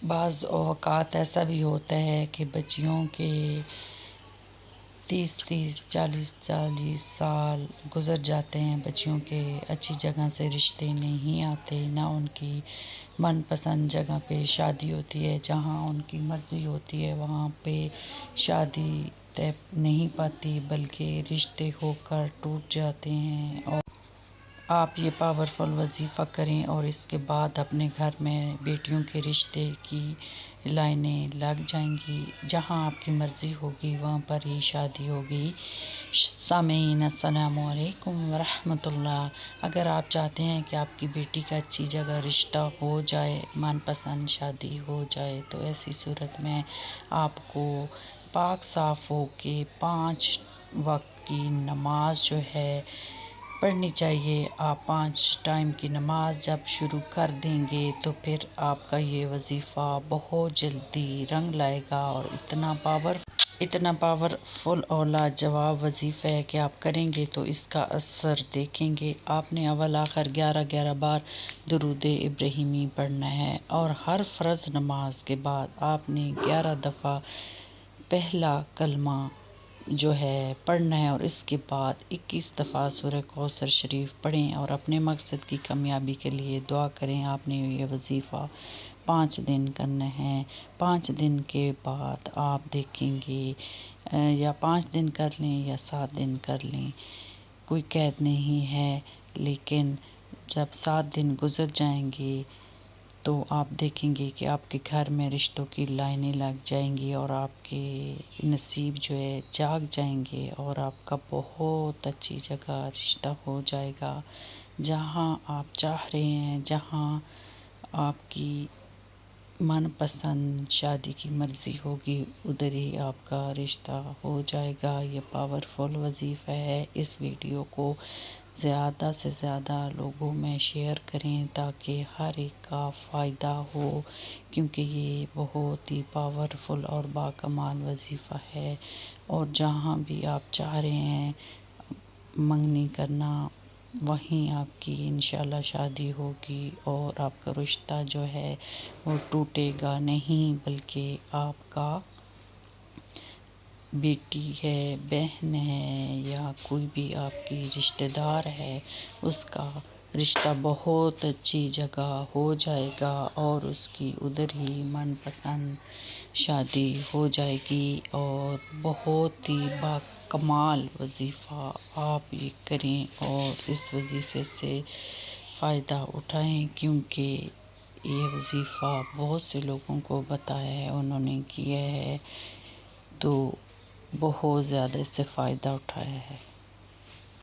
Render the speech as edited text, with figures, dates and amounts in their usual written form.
بعض اوقات ایسا بھی ہوتا ہے کہ بچیوں کے 30 سال گزر جاتے ہیں، بچیوں کے اچھی جگہ سے رشتے نہیں آتے، نہ ان کی من پسند جگہ پہ شادی ہوتی ہے، جہاں ان کی مرضی ہوتی ہے وہاں پہ شادی طے نہیں پاتی، بلکہ رشتے ہو کر ٹوٹ جاتے ہیں۔ اور آپ یہ پاورفل وظیفہ کریں اور اس کے بعد اپنے گھر میں بیٹیوں کے رشتے کی لائنیں لگ جائیں گی، جہاں آپ کی مرضی ہوگی وہاں پر ہی شادی ہوگی۔ سامعین السلام علیکم ورحمۃ اللہ۔ اگر آپ چاہتے ہیں کہ آپ کی بیٹی کا اچھی جگہ رشتہ ہو جائے، من پسند شادی ہو جائے، تو ایسی صورت میں آپ کو پاک صاف ہو کے 5 وقت کی نماز جو ہے پڑھنی چاہیے۔ آپ 5 ٹائم کی نماز جب شروع کر دیں گے تو پھر آپ کا یہ وظیفہ بہت جلدی رنگ لائے گا، اور اتنا پاورفل اور لاجواب وظیفہ ہے کہ آپ کریں گے تو اس کا اثر دیکھیں گے۔ آپ نے اول آخر 11 بار درود ابراہیمی پڑھنا ہے، اور ہر فرض نماز کے بعد آپ نے 11 دفعہ پہلا کلمہ جو ہے پڑھنا ہے، اور اس کے بعد 21 دفعہ سورہ کوثر شریف پڑھیں اور اپنے مقصد کی کامیابی کے لیے دعا کریں۔ آپ نے یہ وظیفہ 5 دن کرنا ہے۔ 5 دن کے بعد آپ دیکھیں گے، یا 5 دن کر لیں یا 7 دن کر لیں، کوئی قید نہیں ہے، لیکن جب 7 دن گزر جائیں گے تو آپ دیکھیں گے کہ آپ کے گھر میں رشتوں کی لائنیں لگ جائیں گی، اور آپ کے نصیب جو ہے جاگ جائیں گے، اور آپ کا بہت اچھی جگہ رشتہ ہو جائے گا، جہاں آپ چاہ رہے ہیں، جہاں آپ کی من پسند شادی کی مرضی ہوگی، ادھر ہی آپ کا رشتہ ہو جائے گا۔ یہ پاورفل وظیفہ ہے۔ اس ویڈیو کو زیادہ سے زیادہ لوگوں میں شیئر کریں تاکہ ہر ایک کا فائدہ ہو، کیونکہ یہ بہت ہی پاورفل اور باکمال وظیفہ ہے، اور جہاں بھی آپ چاہ رہے ہیں منگنی کرنا، وہیں آپ کی انشاءاللہ شادی ہوگی، اور آپ کا رشتہ جو ہے وہ ٹوٹے گا نہیں، بلکہ آپ کا بیٹی ہے، بہن ہے، یا کوئی بھی آپ کی رشتہ دار ہے، اس کا رشتہ بہت اچھی جگہ ہو جائے گا، اور اس کی ادھر ہی من پسند شادی ہو جائے گی، اور بہت ہی باکمال وظیفہ آپ یہ کریں اور اس وظیفے سے فائدہ اٹھائیں، کیونکہ یہ وظیفہ بہت سے لوگوں کو بتایا ہے، انہوں نے کیا ہے تو بہت زیادہ اس سے فائدہ اٹھایا ہے۔